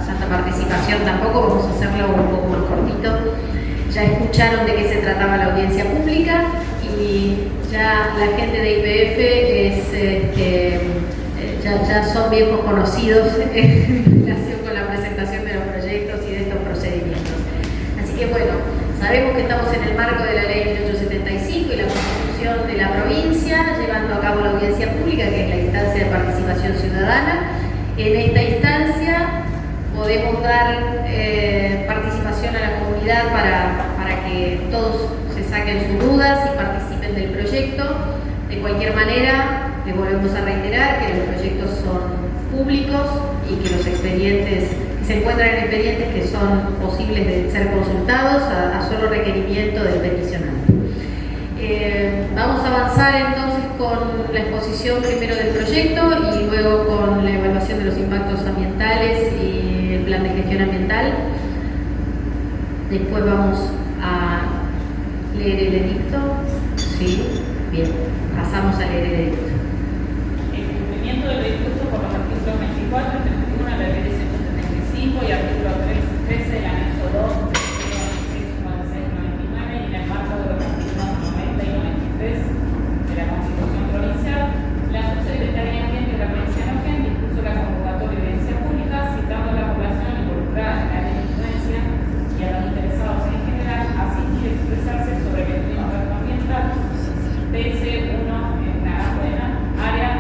tanta participación tampoco, vamos a hacerlo un poco más cortito. Ya escucharon de qué se trataba la audiencia pública y ya la gente de YPF ya son viejos conocidos en relación con la presentación de los proyectos y de estos procedimientos. Así que bueno, sabemos que estamos en el marco de la Ley 1875 y la Constitución de la provincia, llevando a cabo la audiencia pública, que es la instancia de participación ciudadana. En esta instancia podemos dar participación a la comunidad para que todos se saquen sus dudas y participen del proyecto. De cualquier manera, les volvemos a reiterar que los proyectos son públicos y que los expedientes, que se encuentran en expedientes que son posibles de ser consultados a solo requerimiento del peticionante. Vamos a avanzar entonces con la exposición primero del proyecto y luego con la evaluación de los impactos ambientales y el plan de gestión ambiental. Después vamos a leer el edicto. Sí, bien, pasamos a leer el edicto. El cumplimiento del edicto por los artículos 24 y 31 de la Ley 175 y artículo 13 del anexo 2 y en el marco de los artículos 90 y 93 de la Constitución Provincial, la Subsecretaría de Ambiente de la Provincia de Neuquén dispuso la convocatoria de audiencia pública citando a la población involucrada en la ley de influencia y a los interesados en general a asistir y expresarse sobre el impacto ambiental TS1 en Narabuena, área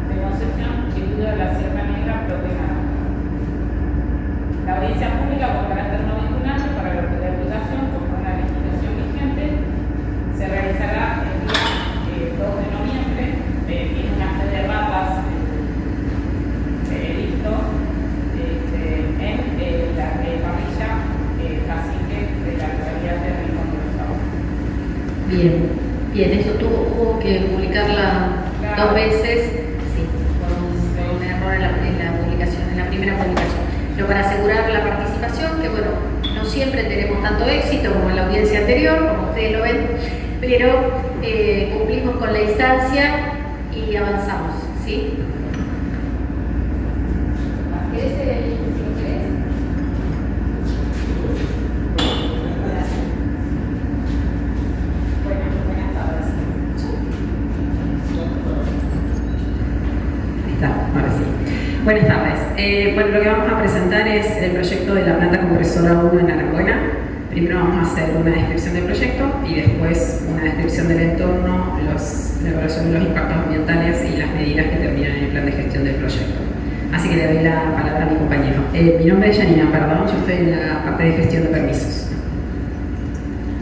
de Concepción, Chibudo de la Sierra Negra, Protegada. La audiencia pública con carácter no vinculante para la obligación conforme a la legislación vigente se realizará el día 2 de noviembre en una sede de ratas edicto en la parrilla cacique de la localidad de Rincón de los Sauces. Bien, eso hubo que publicarla dos veces, sí, por un error en la publicación, en la primera publicación. Pero para asegurar la participación, que bueno, no siempre tenemos tanto éxito como en la audiencia anterior, como ustedes lo ven, pero cumplimos con la instancia y avanzamos, ¿sí? ¿Querés si lo querés? Buenas tardes. Ahí está, ahora sí. Buenas tardes. Bueno, lo que vamos a presentar es el proyecto de la planta compresora 1 en Aracuena. Primero vamos a hacer una descripción del proyecto y después una descripción del entorno, la evaluación de los impactos ambientales y las medidas que terminan en el plan de gestión del proyecto. Así que le doy la palabra a mi compañero. Mi nombre es Janina Perdón, yo estoy en la parte de gestión de permisos.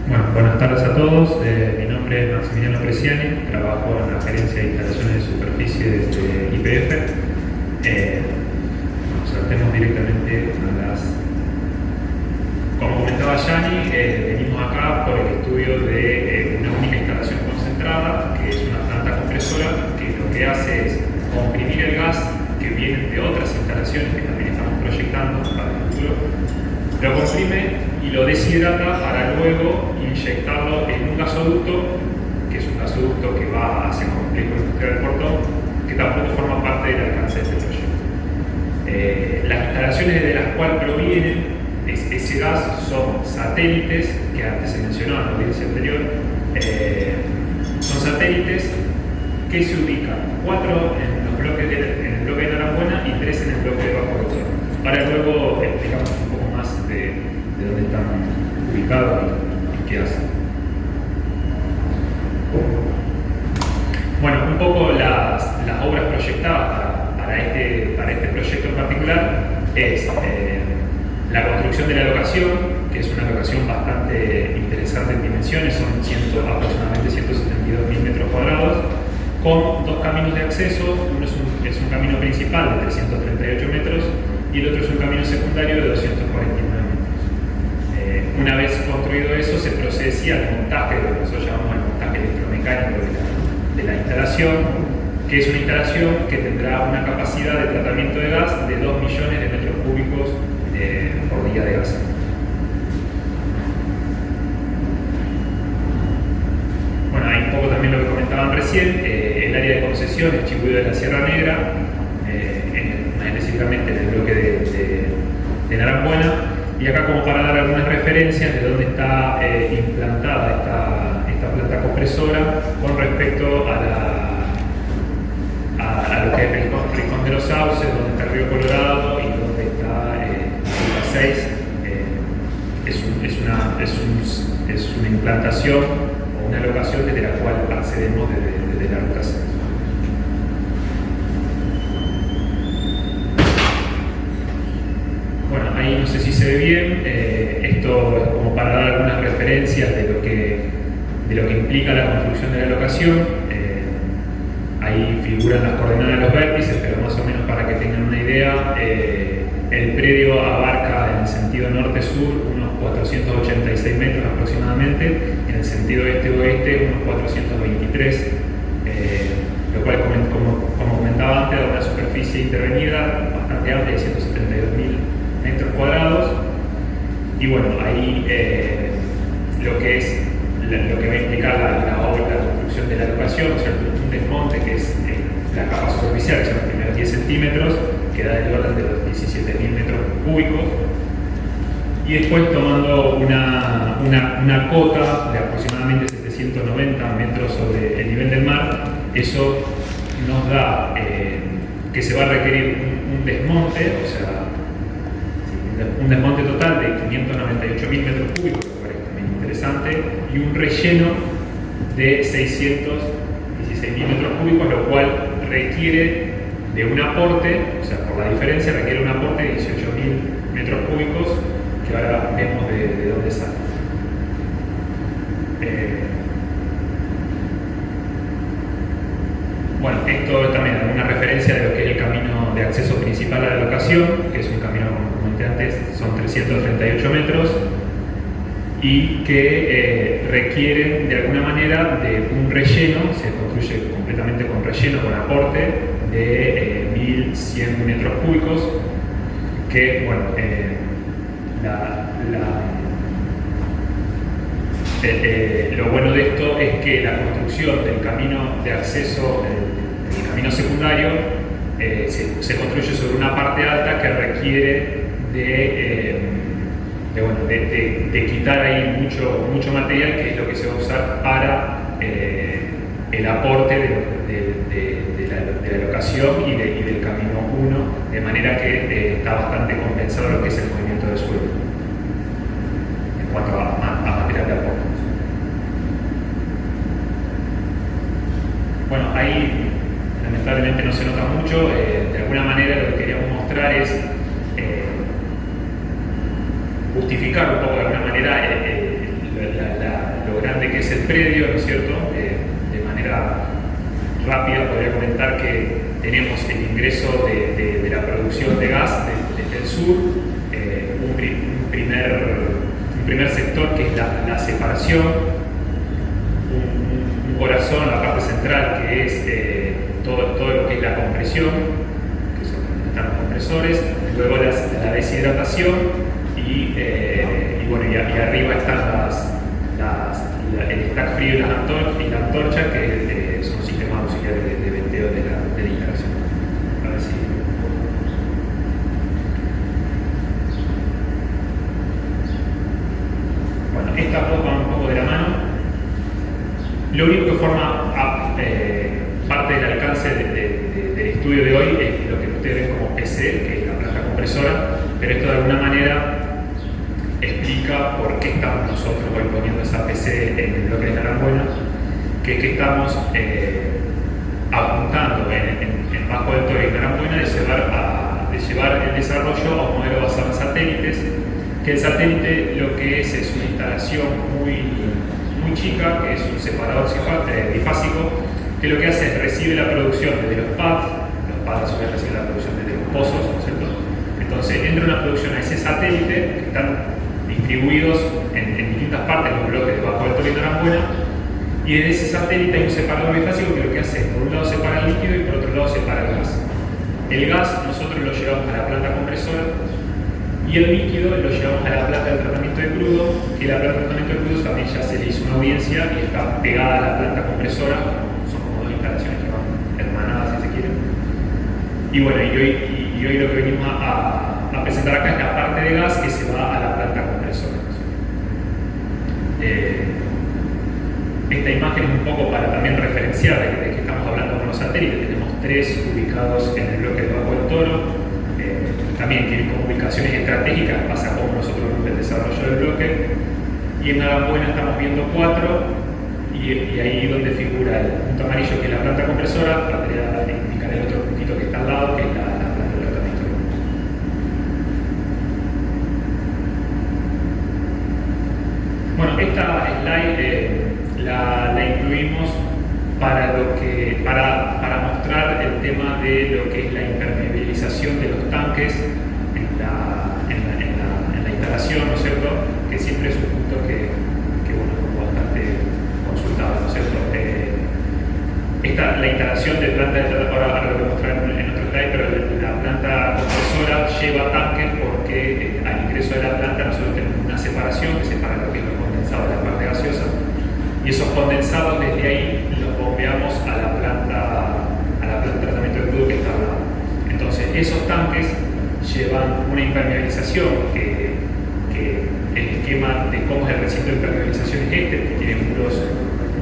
Bueno, buenas tardes a todos. Mi nombre es Maximiliano Preciani, trabajo en la gerencia de instalaciones de superficies de YPF. Saltemos directamente a las... Como comentaba Yani, venimos acá por el estudio de una única instalación concentrada, que es una planta compresora, que lo que hace es comprimir el gas que viene de otras instalaciones que también estamos proyectando para el futuro, lo comprime y lo deshidrata para luego inyectarlo en un gasoducto, que es un gasoducto que va hacia el complejo industrial del Portón, que tampoco forma parte del alcance de este proyecto. Las instalaciones de las cuales provienen ese gas son satélites, que antes se mencionó en la audiencia anterior, son satélites que se ubican 4 en los bloques en el bloque de Narambuena y 3 en el bloque de Bajo Botón. Ahora luego explicamos un poco más de dónde están ubicados y qué hacen. Bueno, un poco las obras proyectadas para este proyecto en particular es la construcción de la locación, que es una locación bastante interesante en dimensiones, son aproximadamente 172.000 metros cuadrados, con 2 caminos de acceso. Uno es un camino principal de 338 metros y el otro es un camino secundario de 249 metros. Una vez construido eso, se procede al montaje, lo que nosotros llamamos el montaje electromecánico de la instalación, que es una instalación que tendrá una capacidad de tratamiento de gas de 2 millones de metros cúbicos por día de gas. Bueno, hay un poco también lo que comentaban recién, el área de concesión es Chibudo de la Sierra Negra, específicamente en el bloque de referencias de dónde está implantada esta planta compresora con respecto a lo que es el Rincón de los Sauces, donde está el río Colorado y donde está Ruta 6. Es una implantación o una locación desde la cual accedemos desde la Ruta 6. Bueno, ahí no sé si se ve bien. Esto es como para dar algunas referencias de lo que implica la construcción de la locación. Ahí figuran las coordenadas de los vértices, pero más o menos para que tengan una idea, el predio abarca en el sentido norte-sur unos 486 metros aproximadamente, en el sentido este-oeste unos 423, lo cual, como comentaba antes, da una superficie intervenida bastante amplia de 172.000 metros cuadrados. Y bueno, ahí lo que va a implicar la construcción de la locación, o sea, un desmonte que es la capa superficial, que son los primeros 10 centímetros, que da el orden de los 17.000 metros cúbicos, y después tomando una cota de aproximadamente 790 metros sobre el nivel del mar, eso nos da que se va a requerir un desmonte, o sea, un desmonte total de 598.000 metros cúbicos, lo cual es también interesante, y un relleno de 616.000 metros cúbicos, lo cual requiere de un aporte, o sea, por la diferencia requiere un aporte de 18.000 metros cúbicos, que ahora vemos de dónde sale. Bueno, esto es también una referencia de lo que es el camino de acceso principal a la locación, que es un camino, como comenté antes, son 338 metros, y que requieren de alguna manera de un relleno, se construye completamente con relleno, con aporte de 1.100 metros cúbicos, que bueno, lo bueno de esto es que la construcción del camino de acceso, el camino secundario, se construye sobre una parte alta que requiere de quitar ahí mucho material, que es lo que se va a usar para el aporte de la locación y del camino 1, de manera que está bastante compensado lo que es el movimiento de suelo en cuanto a material de aporte. Bueno, ahí lamentablemente no se nota mucho. De alguna manera lo que queríamos mostrar es justificar un poco de alguna manera lo grande que es el predio, ¿no es cierto? De manera rápida podría comentar que tenemos el ingreso de la producción de gas desde el sur, un primer sector que es la separación, un corazón, la parte central, que es todo lo que es la compresión, que están los compresores, luego la deshidratación y arriba están el stack frío y la antorcha, que son sistemas auxiliares de venteo de la instalación. A ver si... Bueno, esta va un poco de la mano. Lo único que forma parte del alcance del estudio de hoy es lo que ustedes ven como PC, que es la planta compresora, pero esto de alguna manera explica por qué estamos nosotros hoy poniendo esa PC en el bloque de Narambuena, que es que estamos apuntando en Bajo del Toro y Narambuena de llevar el desarrollo a un modelo basado en satélites, que el satélite lo que es una instalación muy chica, que es un separador bifásico, que lo que hace es recibe la producción desde los pads a su vez reciben la producción desde los pozos, ¿no es cierto? Entonces entra una producción a ese satélite, que están distribuidos en distintas partes de los bloques de Bajo del Toro y Narambuena, y en ese satélite hay un separador bifásico que lo que hace es, por un lado separa el líquido y por otro lado separa el gas. El gas nosotros lo llevamos a la planta compresora y el líquido lo llevamos a la planta de tratamiento de crudo, que la planta de tratamiento de crudo también ya se le hizo una audiencia y está pegada a la planta compresora, son como dos instalaciones que van hermanadas si se quiere. Y bueno, y hoy lo que venimos a presentar acá es la parte de gas que se va a la planta compresora. esta imagen es un poco para también referenciar de que estamos hablando con los satélites. Tenemos 3 ubicados en el bloque de Bajo del Toro, también tienen como ubicaciones estratégicas, pasa como nosotros vemos el desarrollo del bloque, y en Agambuena estamos viendo 4, y ahí donde figura el punto amarillo que es la planta compresora, para indicar el otro puntito que está al lado, que es la planta de tratamiento. Bueno, esta slide la incluimos para mostrar el tema de lo que es la impermeabilización de los tanques en la instalación, ¿no es cierto? Que siempre es un punto que bueno, es bastante consultado, ¿no es cierto? La instalación de planta de tratamiento, ahora lo voy a mostrar en otro slide, pero la planta compresora lleva tanques porque al ingreso de la planta nosotros tenemos una separación que separa lo que es lo condensado de la parte gaseosa, y esos condensados desde ahí los bombeamos a la planta de tratamiento de crudo que está al lado. Entonces esos tanques llevan una impermeabilización que el esquema de cómo es el recinto de impermeabilización es este, que tiene muros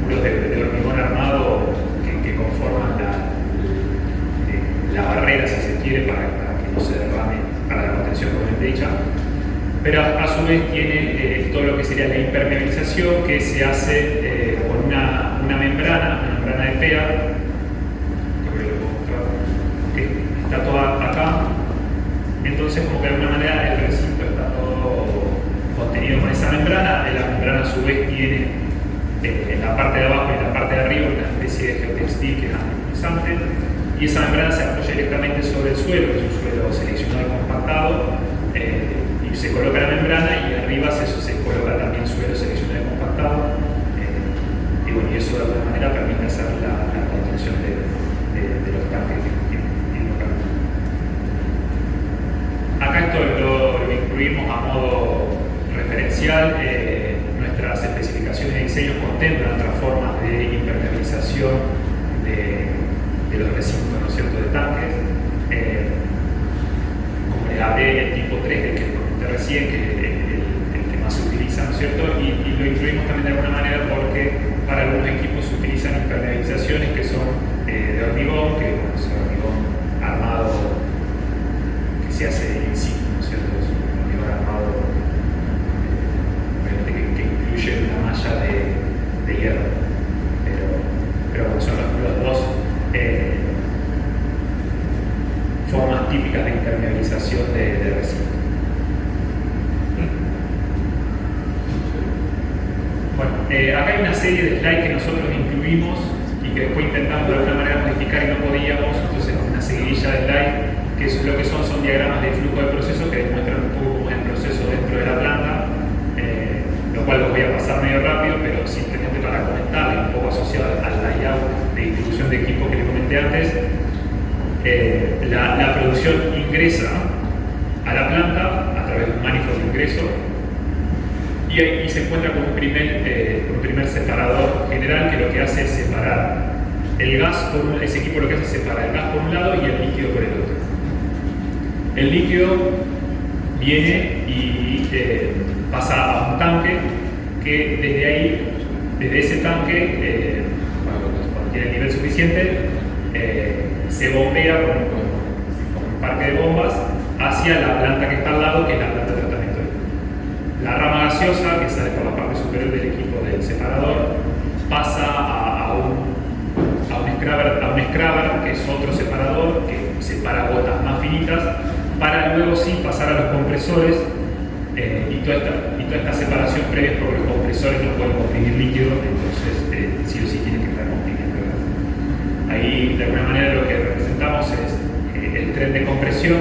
de hormigón armado que conforman la barrera, si se quiere, para que no se derrame, para la contención propiamente dicha. Pero a su vez tiene todo lo que sería la impermeabilización, que se hace con una membrana de PEA, que está toda acá. Entonces, como que de alguna manera el recinto está todo contenido con esa membrana. La membrana a su vez tiene en la parte de abajo y en la parte de arriba una especie de geotextil que es antipunzante, y esa membrana se apoya directamente sobre el suelo, que es un suelo seleccionado y compactado, y se coloca la membrana, y arriba se coloca también suelo seleccionado y compactado, y bueno, y eso de alguna manera permite hacer la contención de los tanques que tienen localmente. Acá esto lo incluimos a modo referencial. Nuestras especificaciones de diseño contemplan otras formas de impermeabilización de los recintos, ¿no es cierto?, de tanques, como les hablé, el tipo 3 del que comenté recién, que es el que más se utiliza, ¿no es cierto?, y lo incluimos también de alguna manera porque para algunos equipos se utilizan impermeabilizaciones que son de hormigón, que bueno, es hormigón armado que se hace in situ, ¿no es cierto?, es un hormigón armado que incluye una malla de hierro, pero bueno, son los dos formas típicas de impermeabilización de recinto. Bueno, acá hay una serie de slides que nosotros incluimos y que después intentamos de alguna manera modificar y no podíamos, entonces una seguidilla de slides que es lo que son diagramas de flujo de proceso que demuestran un poco cómo es el proceso dentro de la planta, lo cual lo voy a pasar medio rápido, pero simplemente para comentarle un poco asociado al layout de distribución de equipo que le comenté antes. La producción ingresa a la planta a través de un manifold de ingreso, y ahí se encuentra con un primer separador general que lo que hace es separar el gas ese equipo lo que hace es separar el gas por un lado y el líquido por el otro. El líquido viene y pasa a un tanque que desde ese tanque, cuando tiene el nivel suficiente, se bombea con un parque de bombas hacia la planta que está al lado, que es la planta de tratamiento. La rama gaseosa, que sale por la parte superior del equipo del separador, pasa a un scrubber, que es otro separador que separa gotas más finitas, para luego sí pasar a los compresores, y toda esta separación previa es porque los compresores no pueden comprimir líquido, entonces sí o sí tienen que estar comprimiendo gas. Ahí de alguna manera lo que representamos es el tren de compresión,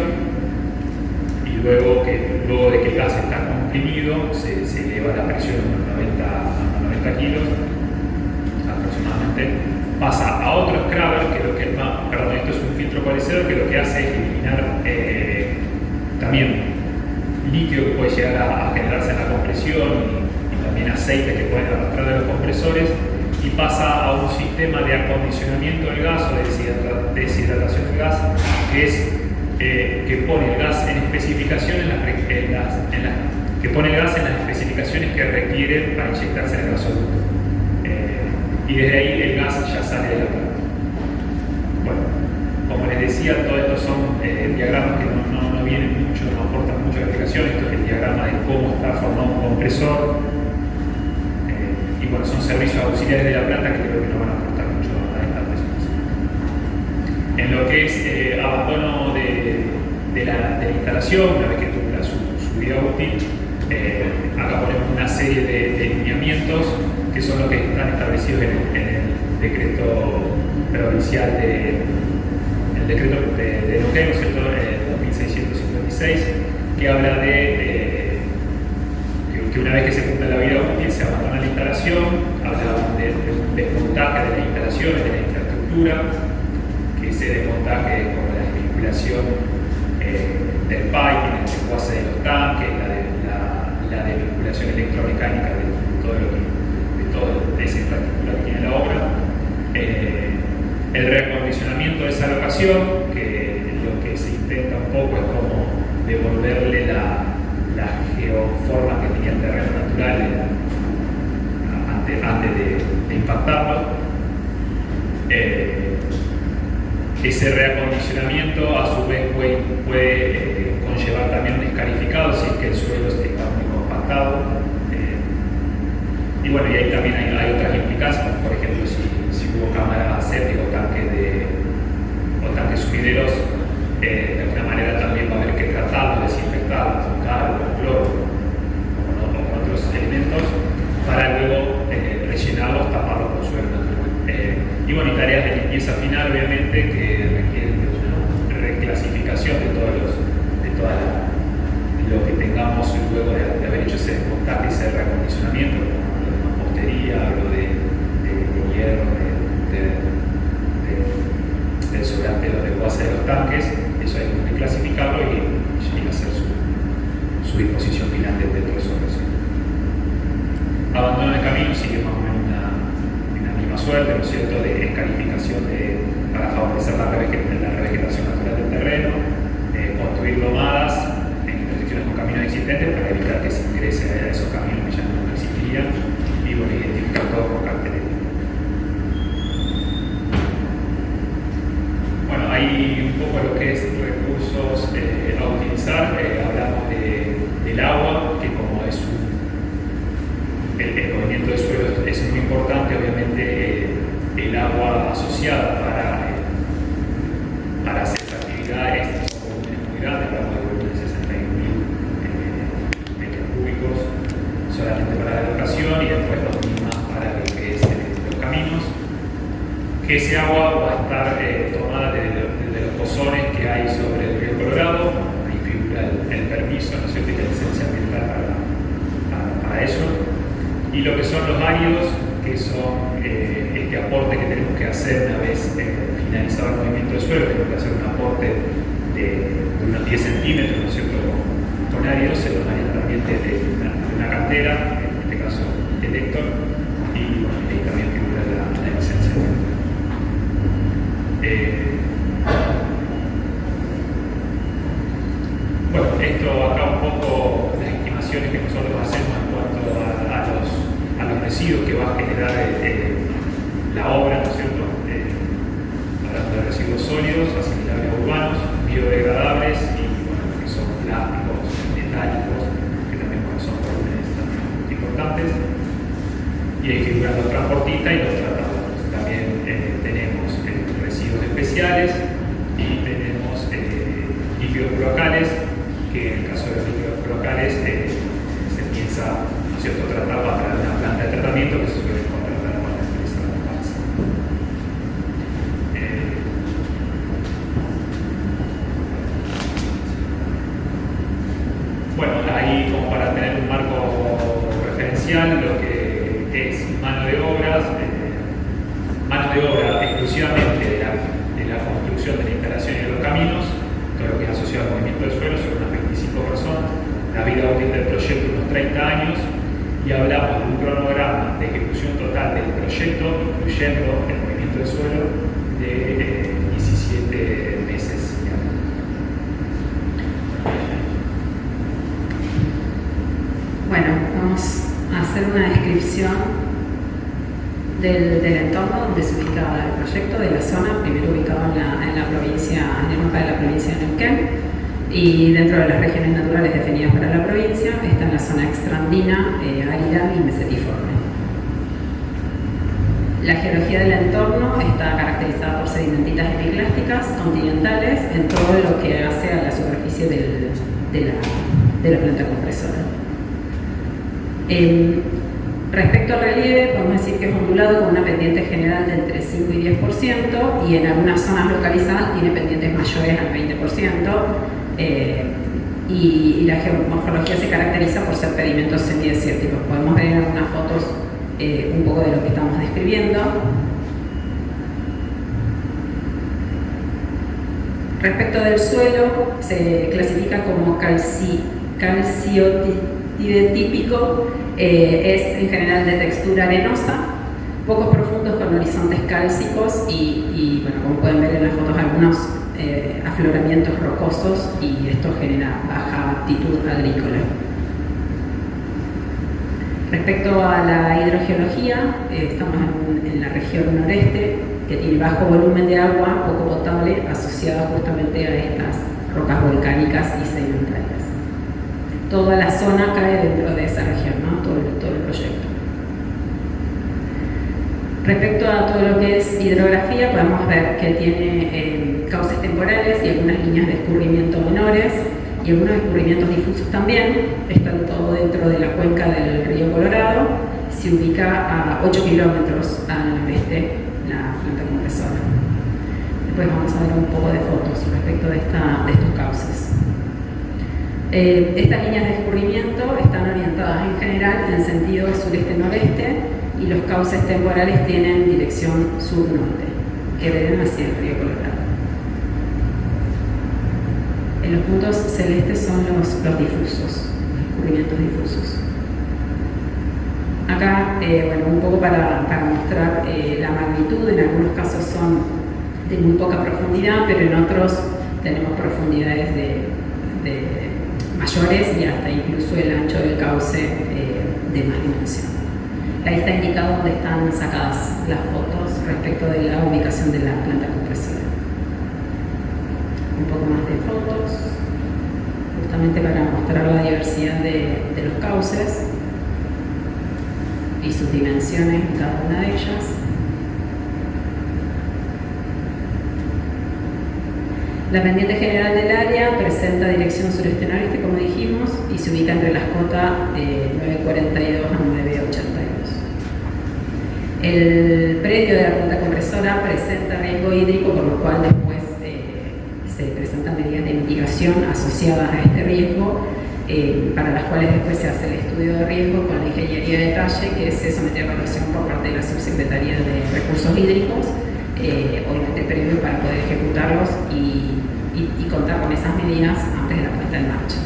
y luego de que el gas está comprimido se eleva la presión a unos 90 kilos aproximadamente, pasa a otro scrubber esto es un filtro ecualizador que lo que hace es eliminar también líquido que puede llegar a generarse en la compresión, y también aceite que pueden arrastrar de los compresores, y pasa a un sistema de acondicionamiento del gas o de deshidratación del gas, que es que pone el gas en especificaciones que pone el gas en las especificaciones que requieren para inyectarse en el gasoducto. y desde ahí el gas ya sale de la planta. Bueno, como les decía, todo esto son diagramas que no vienen mucho, no aportan mucha explicación. Esto es el diagrama de cómo está formado un compresor. Y bueno, son servicios auxiliares de la planta que creo que no van a aportar mucho a esta presentación. En lo que es abandono de la instalación, una vez que tuvo su vida útil, acá ponemos una serie de lineamientos que son los que están establecidos en el decreto provincial el decreto de Neuquén, ¿no es cierto? 2656, que habla de que una vez que se cumpla la vida útil se abandona la instalación, habla de un desmontaje de las instalaciones, de la infraestructura, que ese desmontaje como la desvinculación del piping, el desguace de los tanques, la desvinculación electromecánica de toda esa infraestructura que tiene la obra, el reacondicionamiento de esa locación, que lo que se intenta un poco es como devolverle la geoforma que tenía el terreno natural antes de impactarlo. Ese reacondicionamiento a su vez puede conllevar también un escarificado si es que el suelo está muy compactado. Y bueno, y ahí también hay otras implicaciones, por ejemplo, si hubo cámaras sépticas o tanques sumideros, de alguna manera también va a haber que tratarlo, desinfectarlo, con cal, con cloro o con otros elementos para luego rellenarlos, taparlos con suelo natural. Y bueno, y tareas de limpieza final, obviamente, que requieren de una reclasificación de todo lo que tengamos luego de haber hecho ese desmontaje, ese reacondicionamiento, como lo de mampostería, lo de hierro, del sobrante, lo de base de los tanques. Eso hay que clasificarlo y hacer su disposición final de todo eso. Abandono de camino sigue más o menos una misma suerte, ¿no es cierto?, de escarificación para favorecer la revegetación natural del terreno, construir lomadas en intersecciones con caminos existentes para evitar que se ingrese a esos caminos que ya no existirían, y bueno, identificar todo con carteles. Bueno, hay un poco lo que es recursos a utilizar. Hablamos del agua, que como es el movimiento de suelo es muy importante, obviamente el agua asociada para hacer esa actividad son volúmenes muy grandes, hablamos de volúmenes de 61.000 metros cúbicos solamente para la locación, y después 2.000 más para lo que es los caminos. Que ese agua va a estar tomada de los pozones que hay sobre el río Colorado. Ahí figura el permiso, ¿no es cierto?, y la licencia ambiental para eso. Y lo que son los áridos, que son este aporte que tenemos que hacer una vez finalizado el movimiento de suelo. Tenemos que hacer un aporte de unos 10 centímetros, ¿no es cierto?, con áridos. Se lo maneja también de una cantera, en este caso el Héctor, y bueno, ahí también figura la licencia. Bueno, esto acá un poco las estimaciones que nosotros hacemos en cuanto a los residuos que va a generar la obra, ¿no es cierto? Hablando de residuos sólidos, asimilables a urbanos, biodegradables y bueno, que son plásticos, metálicos, que también son volúmenes importantes. Y ahí figuran los transportistas y los tratadores. También tenemos residuos especiales y tenemos líquidos cloacales, que en el caso de los líquidos cloacales se piensa, ¿no es cierto?, tratarlo a través de una planta de tratamiento que se suele contratar con la empresa de Paz. Bueno, ahí como para tener un marco referencial, lo que es mano de obra exclusivamente de la construcción de la instalación y de los caminos, todo lo que es asociado al movimiento del suelo, son unas 25 personas, la vida útil del proyecto unos 30 años, y hablamos de un cronograma de ejecución total del proyecto, incluyendo el movimiento del suelo, de 17 meses. Bueno, vamos a hacer una descripción del entorno donde se ubica el proyecto, de la zona, primero ubicado en la provincia, en el mapa de la provincia de Neuquén, y dentro de las regiones naturales definidas para la provincia está en la zona extraandina, árida y mesetiforme. La geología del entorno está caracterizada por sedimentitas epiclásticas continentales en todo lo que hace a la superficie de la planta compresora. Respecto al relieve, podemos decir que es ondulado con una pendiente general de entre 5 y 10%, y en algunas zonas localizadas tiene pendientes mayores al 20%, y la geomorfología se caracteriza por ser pedimentos semidesérticos. Podemos ver en algunas fotos un poco de lo que estamos describiendo. Respecto del suelo, se clasifica como calciotípico, es en general de textura arenosa, pocos profundos con horizontes cálcicos y bueno, como pueden ver en las fotos, algunos afloramientos rocosos, y esto genera baja aptitud agrícola. Respecto a la hidrogeología, estamos en la región noreste, que tiene bajo volumen de agua, poco potable, asociada justamente a estas rocas volcánicas y sedimentarias. Toda la zona cae dentro de esa región, ¿no? Todo el proyecto. Respecto a todo lo que es hidrografía, podemos ver que tiene cauces temporales y algunas líneas de escurrimiento menores, y algunos escurrimientos difusos también. Están todo dentro de la cuenca del río Colorado. Se ubica a 8 kilómetros al noreste la planta compresora. Después vamos a ver un poco de fotos respecto de estos cauces. Estas líneas de escurrimiento están orientadas en general en sentido sureste-noreste, y los cauces temporales tienen dirección sur-norte, que ven hacia el río Colorado. Los puntos celestes son los difusos, los escurrimientos difusos. Acá, bueno, un poco para mostrar la magnitud. En algunos casos son de muy poca profundidad, pero en otros tenemos profundidades de mayores, y hasta incluso el ancho del cauce de más dimensión. Ahí está indicado dónde están sacadas las fotos respecto de la ubicación de la planta compresora. Un poco más de fotos, justamente para mostrar la diversidad de los cauces y sus dimensiones en cada una de ellas. La pendiente general del área presenta dirección sureste-noreste, como dijimos, y se ubica entre las cotas de 942 a 982. El predio de la planta compresora presenta riesgo hídrico, por lo cual después se presentan medidas de mitigación asociadas a este riesgo, para las cuales después se hace el estudio de riesgo con la ingeniería de detalle, que se somete a evaluación por parte de la Subsecretaría de Recursos Hídricos, obviamente previo para poder ejecutarlos y contar con esas medidas antes de la puesta en marcha.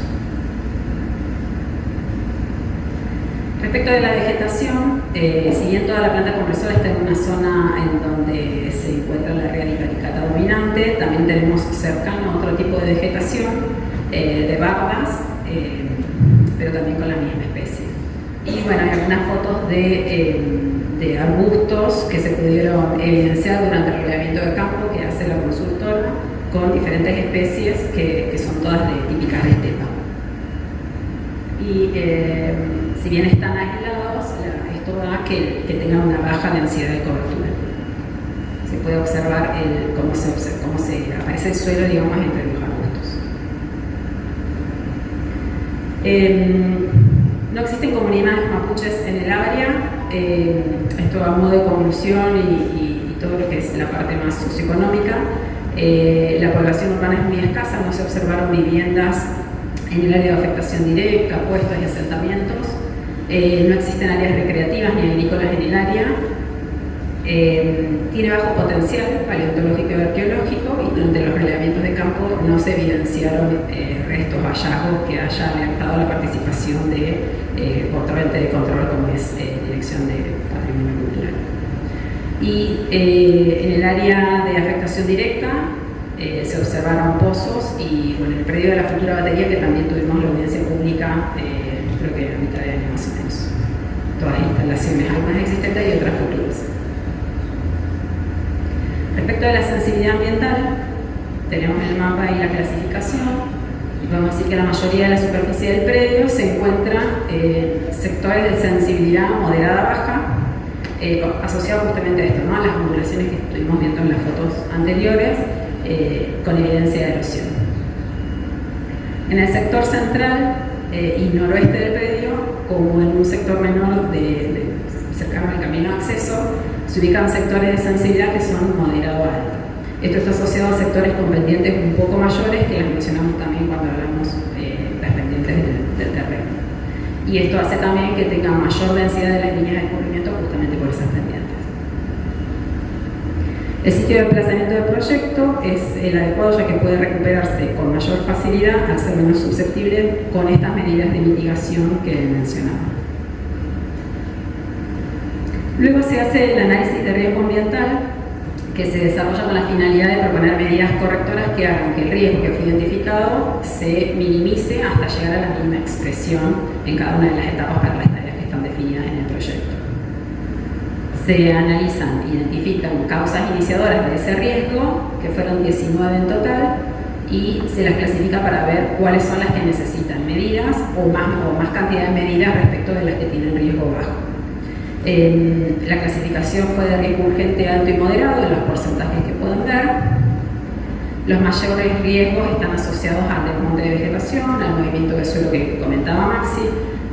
Respecto de la vegetación, si bien toda la planta compresora está en una zona en donde se encuentra la Radicalicata dominante, también tenemos cercano otro tipo de vegetación, de bardas, pero también con la misma especie. Y bueno, hay algunas fotos de arbustos que se pudieron evidenciar durante el relevamiento de campo que hace la consultora, con diferentes especies que son todas típicas de estepa. Y si bien están aislados, esto da que tengan una baja densidad de cobertura. Se puede observar cómo se aparece el suelo, digamos, entre los arbustos. No existen comunidades mapuches en el área. Esto a modo de conclusión y todo lo que es la parte más socioeconómica. La población urbana es muy escasa, no se observaron viviendas en el área de afectación directa, puestos y asentamientos. No existen áreas recreativas ni agrícolas en el área. Tiene bajo potencial paleontológico y arqueológico, y durante los relevamientos de campo no se evidenciaron restos o hallazgos que haya alertado la participación de otro ente de control como es Dirección de Patrimonio Cultural. Y en el área de afectación directa se observaron pozos, y bueno, el predio de la futura batería, que también tuvimos la audiencia pública, creo que a mitad de año más o menos. Todas las instalaciones, algunas existentes y otras futuras. Respecto a la sensibilidad ambiental, tenemos el mapa y la clasificación, y podemos decir que la mayoría de la superficie del predio se encuentra en sectores de sensibilidad moderada-baja, asociados justamente a esto, ¿no? A las ondulaciones que estuvimos viendo en las fotos anteriores, con evidencia de erosión. En el sector central y noroeste del predio, como en un sector menor cercano al camino de acceso, se ubican sectores de sensibilidad que son moderado a alto. Esto está asociado a sectores con pendientes un poco mayores, que las mencionamos también cuando hablamos de las pendientes del terreno. Y esto hace también que tenga mayor densidad de las líneas de escurrimiento justamente por esas pendientes. El sitio de emplazamiento del proyecto es el adecuado, ya que puede recuperarse con mayor facilidad al ser menos susceptible con estas medidas de mitigación que mencionaba. Luego se hace el análisis de riesgo ambiental, que se desarrolla con la finalidad de proponer medidas correctoras que hagan que el riesgo que fue identificado se minimice hasta llegar a la mínima expresión en cada una de las etapas para las tareas que están definidas en el proyecto. Se analizan, identifican causas iniciadoras de ese riesgo, que fueron 19 en total, y se las clasifica para ver cuáles son las que necesitan medidas o más cantidad de medidas respecto de las que tienen riesgo bajo. La clasificación fue de riesgo urgente, alto y moderado, en los porcentajes que pueden ver. Los mayores riesgos están asociados al desmonte de vegetación, al movimiento de suelo que comentaba Maxi,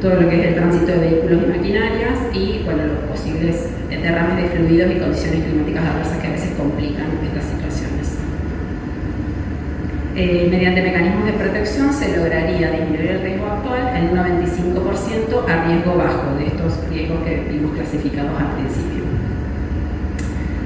todo lo que es el tránsito de vehículos y maquinarias y bueno, los posibles derrames de fluidos y condiciones climáticas adversas que a veces complican estas situaciones. Mediante mecanismos de protección se lograría disminuir el riesgo actual en un 95% a riesgo bajo de estos riesgos que vimos clasificados al principio.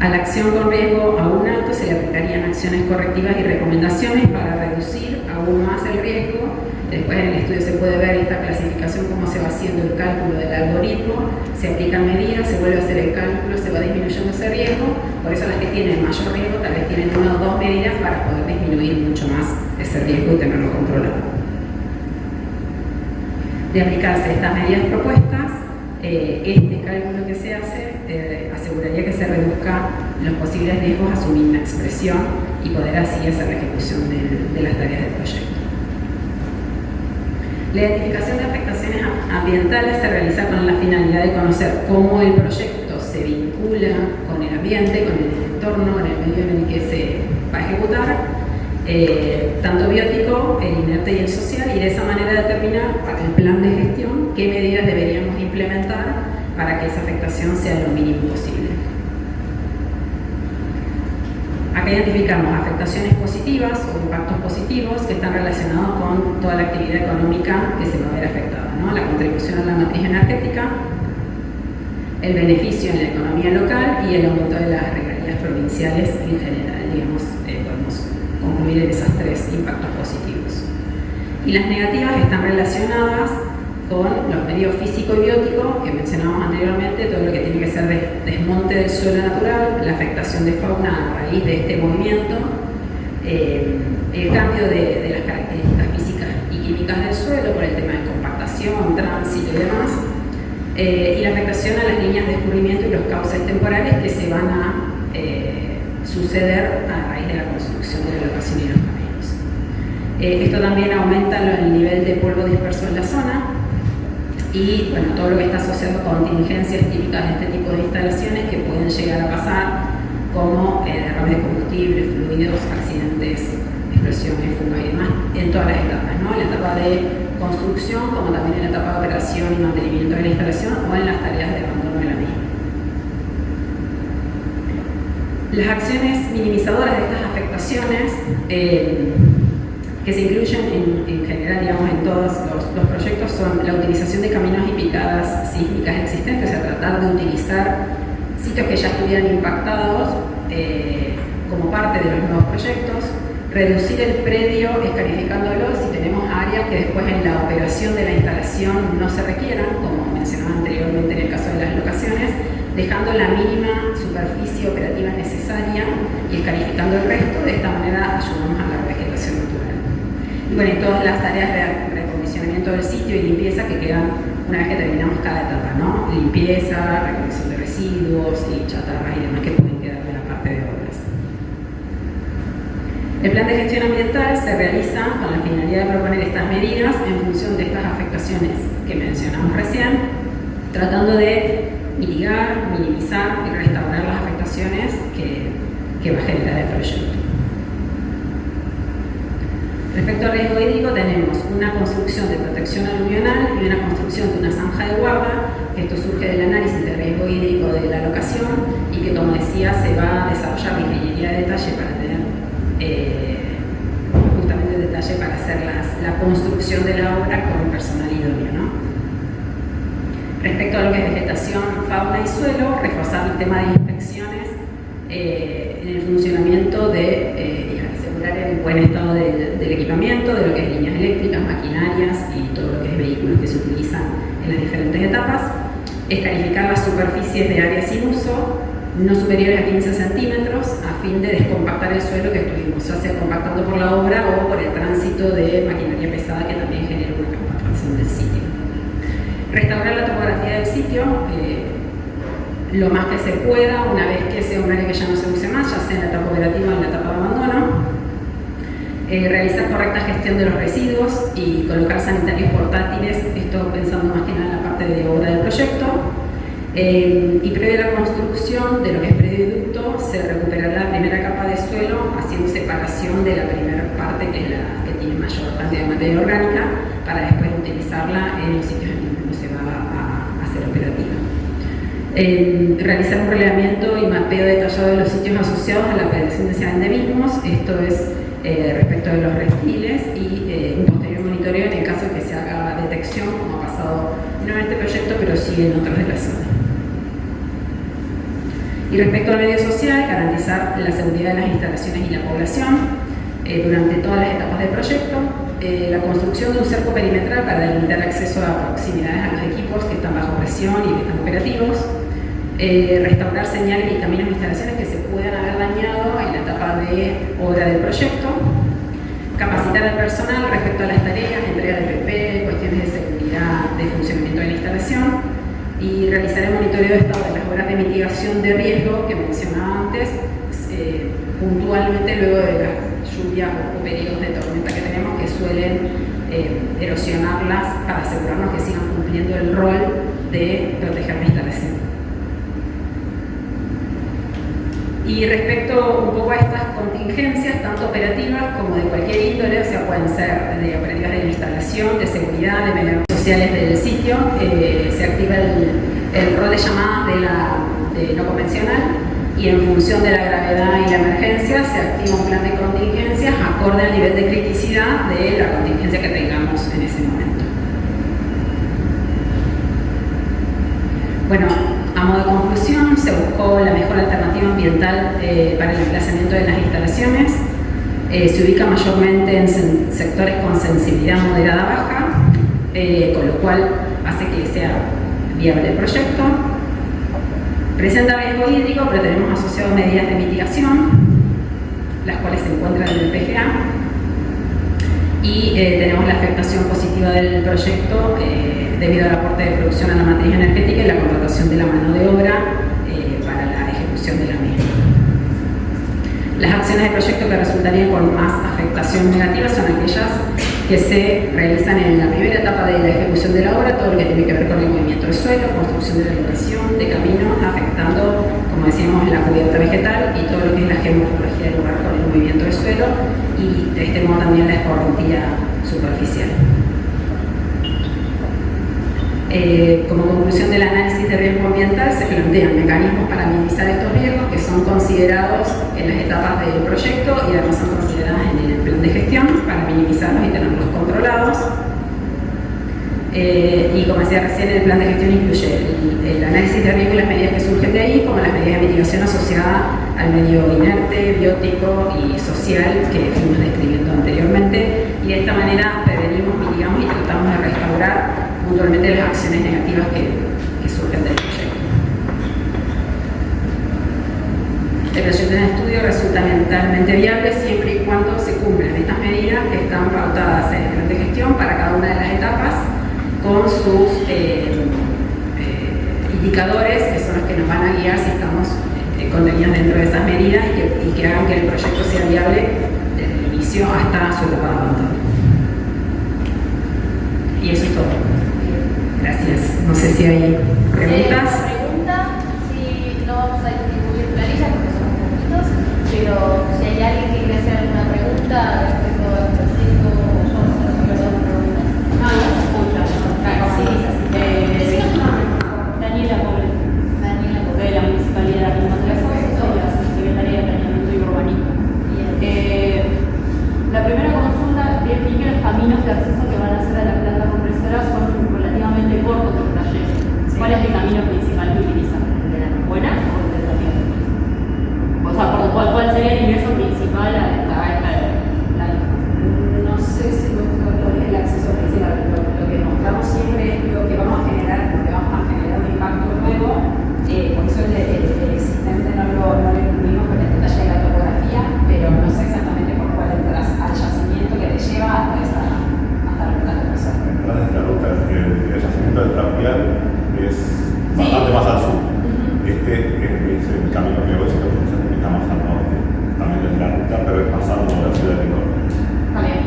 A la acción con riesgo aún alto se le aplicarían acciones correctivas y recomendaciones para reducir aún más el riesgo. Después en el estudio se puede ver esta clasificación, cómo se va haciendo el cálculo del algoritmo, se aplican medidas, se vuelve a hacer el cálculo, se va disminuyendo ese riesgo. Por eso las que tienen mayor riesgo tal vez tienen una o dos medidas para poder disminuir mucho más ese riesgo y tenerlo controlado. De aplicarse estas medidas propuestas, este cálculo que se hace aseguraría que se reduzca los posibles riesgos a su mínima expresión y poder así hacer la ejecución de las tareas del proyecto. La identificación de afectaciones ambientales se realiza con la finalidad de conocer cómo el proyecto se vincula con el ambiente, con el entorno, con el medio en el que se va a ejecutar, tanto biótico, el inerte y el social, y de esa manera determinar para el plan de gestión qué medidas deberíamos implementar para que esa afectación sea lo mínimo posible. Acá identificamos afectaciones positivas o impactos positivos que están relacionados con toda la actividad económica que se va a ver afectada, ¿no? La contribución a la matriz energética, el beneficio en la economía local y el aumento de las regalías provinciales en general, digamos, podemos concluir en esos tres impactos positivos. Y las negativas están relacionadas con los medios físico y biótico que mencionábamos anteriormente, todo lo que tiene que ser desmonte del suelo natural, la afectación de fauna a raíz de este movimiento, el cambio de las características físicas y químicas del suelo por el tema de compactación, tránsito y demás, y la afectación a las líneas de escurrimiento y los cauces temporales que se van a suceder a raíz de la construcción de la locación y los caminos. Esto también aumenta el nivel de polvo disperso en la zona y bueno, todo lo que está asociado con contingencias típicas de este tipo de instalaciones que pueden llegar a pasar, como derrames de combustible, fluidos, accidentes, explosiones, fugas y demás, en todas las etapas, ¿no? En la etapa de construcción, como también en la etapa de operación y mantenimiento de la instalación o en las tareas de abandono de la misma. Las acciones minimizadoras de estas afectaciones que se incluyen en general, digamos, en todos los proyectos son la utilización de caminos y picadas sísmicas existentes, o sea, tratar de utilizar sitios que ya estuvieran impactados como parte de los nuevos proyectos, reducir el predio escarificándolo si tenemos áreas que después en la operación de la instalación no se requieran, como mencionaba anteriormente en el caso de las locaciones, dejando la mínima superficie operativa necesaria y escarificando el resto. De esta manera ayudamos a la vegetación natural. Y bueno, y todas las tareas de recondicionamiento del sitio y limpieza que quedan una vez que terminamos cada etapa, ¿no? Limpieza, recolección de residuos y chatarras y demás que pueden quedar de la parte de obras. El plan de gestión ambiental se realiza con la finalidad de proponer estas medidas en función de estas afectaciones que mencionamos recién, tratando de mitigar, minimizar y restaurar las afectaciones que va a generar el proyecto. Respecto al riesgo hídrico, tenemos una construcción de protección aluvional y una construcción de una zanja de guarda, que esto surge del análisis del riesgo hídrico de la locación y que, como decía, se va a desarrollar la ingeniería de detalle para tener justamente detalle para hacer la construcción de la obra con el personal idóneo, ¿no? Respecto a lo que es vegetación, fauna y suelo, reforzar el tema de inspecciones en el funcionamiento y asegurar el buen estado del equipamiento, de lo que es líneas eléctricas, maquinarias y todo lo que es vehículos que se utilizan en las diferentes etapas. Escarificar las superficies de áreas sin uso, no superiores a 15 centímetros, a fin de descompactar el suelo que estuvimos, ya sea compactando por la obra o por el tránsito de maquinaria pesada que también genera una compactación del sitio. Restaurar la topografía del sitio lo más que se pueda, una vez que sea un área que ya no se use más, ya sea en la etapa operativa o en la etapa de abandono. Realizar correcta gestión de los residuos y colocar sanitarios portátiles, esto pensando más que nada en la parte de obra del proyecto. Y previa la construcción de lo que es predio y ducto, se recuperará la primera capa de suelo haciendo separación de la primera parte, que es la que tiene mayor cantidad de materia orgánica, para después utilizarla en los sitios en los que se va a hacer operativa. Realizar un relevamiento y mapeo detallado de los sitios asociados a la presencia de endemismos, esto es respecto de los reptiles, y un posterior monitoreo en el caso de que se haga detección, como ha pasado no en este proyecto, pero sí en otros de la zona. Y respecto al medio social, garantizar la seguridad de las instalaciones y la población durante todas las etapas del proyecto. La construcción de un cerco perimetral para delimitar acceso a proximidades a los equipos que están bajo presión y que están operativos. Restaurar señales y caminos de instalaciones que se puedan haber dañado en la etapa de obra del proyecto. Capacitar al personal respecto a las tareas, entrega de PP, cuestiones de seguridad, de funcionamiento de la instalación. Y realizar el monitoreo de estado de las obras de mitigación de riesgo que mencionaba antes, puntualmente luego de las lluvias o periodos de tormenta que tenemos que suelen erosionarlas, para asegurarnos que sigan cumpliendo el rol de proteger la instalación. Y respecto un poco a estas contingencias, tanto operativas como de cualquier índole, o sea, pueden ser de operativas de la instalación, de seguridad, de medidas sociales del sitio, se activa el rol de llamadas de no convencional, y en función de la gravedad y la emergencia se activa un plan de contingencias acorde al nivel de criticidad de la contingencia que tengamos en ese momento. Bueno, a modo de conclusión, se buscó la mejor alternativa ambiental para el emplazamiento de las instalaciones. Se ubica mayormente en sectores con sensibilidad moderada baja, con lo cual hace que sea viable el proyecto. Presenta riesgo hídrico, pero tenemos asociado medidas de mitigación, las cuales se encuentran en el PGA. Y tenemos la afectación positiva del proyecto debido al aporte de producción a la matriz energética y la contratación de la mano de obra para la ejecución de la misma. Las acciones del proyecto que resultarían con más afectación negativa son aquellas que se realizan en la primera etapa de la ejecución de la obra, todo lo que tiene que ver con el movimiento del suelo, construcción de la elevación, de caminos, afectando, como decíamos, la cubierta vegetal y todo lo que es la geomorfología del lugar con el movimiento del suelo, y de este modo también la escorrentía superficial. Como conclusión del análisis de riesgo ambiental, se plantean mecanismos para minimizar estos riesgos que son considerados en las etapas del proyecto y además son consideradas en el plan de gestión para minimizarlos y tenerlos controlados. Y como decía recién, el plan de gestión incluye el análisis de riesgo y las medidas que surgen de ahí, como las medidas de mitigación asociadas al medio inerte, biótico y social que fuimos describiendo anteriormente, y de esta manera prevenimos, mitigamos y tratamos de restaurar puntualmente las acciones negativas que surgen del proyecto. El proyecto en estudio resulta ambientalmente viable siempre y cuando se cumplan estas medidas que están pautadas en el plan de gestión para cada una de las etapas, con sus indicadores, que son los que nos van a guiar si estamos contenidos dentro de esas medidas y que hagan que el proyecto sea viable desde ejercicio hasta su etapa de abandono. Y eso es todo. Gracias. No sé si hay preguntas. Pregunta, si no vamos a distribuir planillas porque somos poquitos, pero si hay alguien que quiere hacer alguna pregunta respecto al proyecto, yo no sé si hay preguntas. No, no se escucha. Sí, decinos tu nombre, por favor. Daniela Pobre, Daniela de la Municipalidad de Argentina, soy la Secretaría de Planeamiento y Urbanismo. La primera consulta, bien que los caminos de acceso que van a hacer a la planta compresora son relativamente cortos los trayectos. ¿Cuál es el camino principal que utilizan? ¿Buena o tentativa? O sea, ¿cuál sería el ingreso principal a esta No sé si el acceso principal. Lo que mostramos siempre es lo que vamos a generar, porque vamos a generar un impacto nuevo. Por eso el existente no lo incluimos con el detalle de la topografía, pero no sé exactamente por cuál entras al yacimiento que te lleva hasta la compresora. Detrás de la ruta, el yacimiento del Tranvial es bastante más al sur. Este es el camino que voy a decir que está más al norte, también desde la ruta, pero es pasando por la ciudad de Córdoba. Está bien.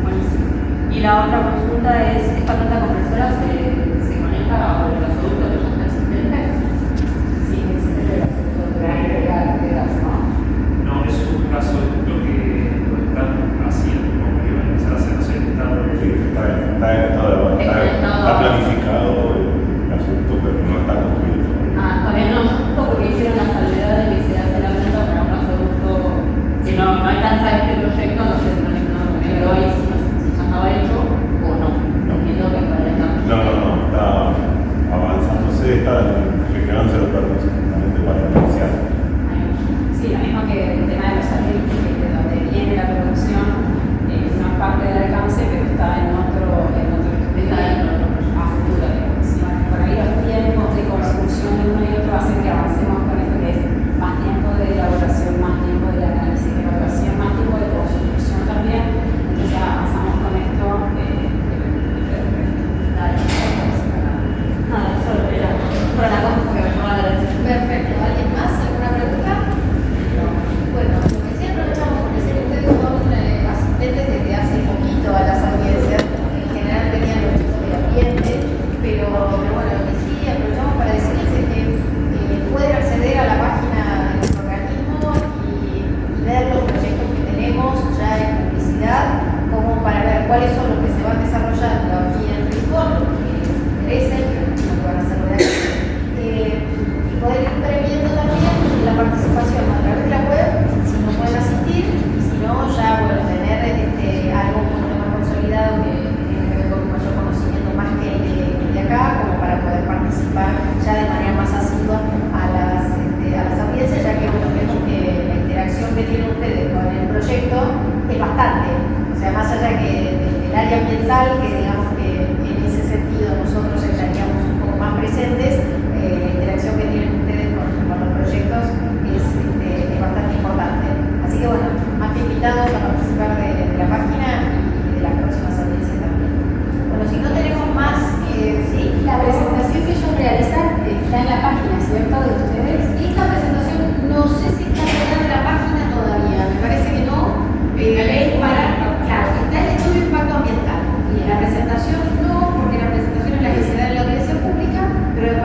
Buenísimo. Y la otra consulta es, ¿esta planta compresora se conecta a los gasoductos que ya están existentes? Sí, existe el gasoducto de gas, ¿no? No, es un gasoducto que lo están haciendo, como que van a empezar a hacer, no sé, el estado de... Sí, está en estado de avance, está planificado el asunto, pero no está construido. También no, porque hicieron la salvedad de que se hace la planta para un gasoducto que no alcanza este proyecto, no sé, pero hoy si ya estaba hecho o no. Entiendo que para el cambio. No, está avanzándose, está gestionándose los permisos justamente para iniciar. Sí, lo mismo que el tema de los satélites, que de donde viene la producción, no es parte del alcance, pero está en otro estudio a futuro. Sí, por ahí los tiempos de construcción de uno y otro hacen que avancemos con esto que es más tiempo de elaboración, más tiempo de análisis de evaluación, más tiempo de construcción también. Entonces avanzamos con esto. Nada, solo era para la cosa que me llamaba la atención. Perfecto. ¿Alguien más? ¿Alguna pregunta? Bueno, lo que sí aprovechamos porque sé que ustedes son asistentes desde hace poquito a las audiencias. En general tenían los chicos del ambiente, pero bueno, lo que sí aprovechamos para decirles es que pueden acceder a la página de nuestro organismo y ver los proyectos que tenemos ya en publicidad, como para ver cuáles son los que se van desarrollando aquí en Rincón, los que les interesen, que van a hacer de aquí. Y poder ir previendo también la participación a través de la web, si no pueden asistir, y si no, ya bueno, tener algo un poco más consolidado que tiene que ver con un mayor conocimiento más que el de acá, como para poder participar ya de manera más asidua a las audiencias, ya que bueno, vemos que la interacción que tienen ustedes con el proyecto es bastante. O sea, más allá que del área ambiental, que digamos que en ese sentido nosotros estaríamos un poco más presentes, la interacción que tienen ustedes con los proyectos es bastante importante. Así que bueno, más que invitados a participar de la página y de las próximas audiencias también. Bueno, si no tenemos más, sí. La presentación que ellos realizan está en la página, ¿cierto? De ustedes. Esta presentación no sé si está en la página todavía, me parece que no. Claro, está el estudio de impacto ambiental. Y la presentación no, porque la presentación es la que se da en la audiencia pública, pero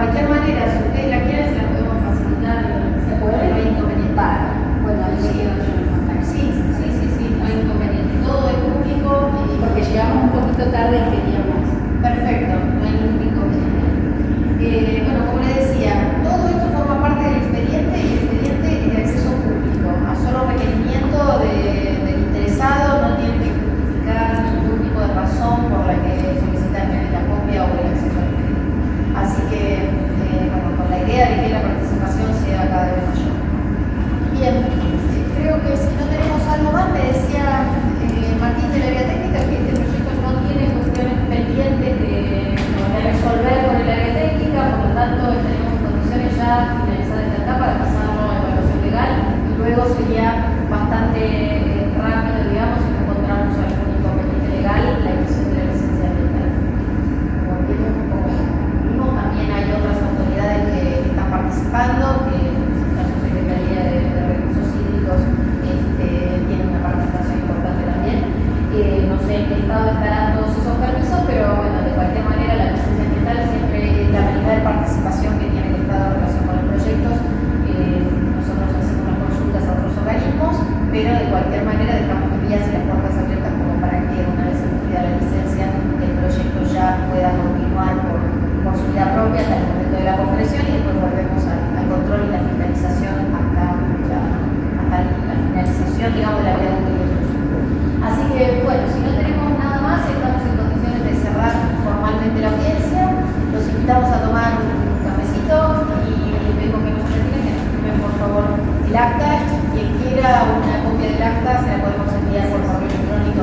invitamos a tomar un cafecito y les pedimos que no se retiren, que nos firmen por favor el acta. Quien quiera una copia del acta se la podemos enviar por correo electrónico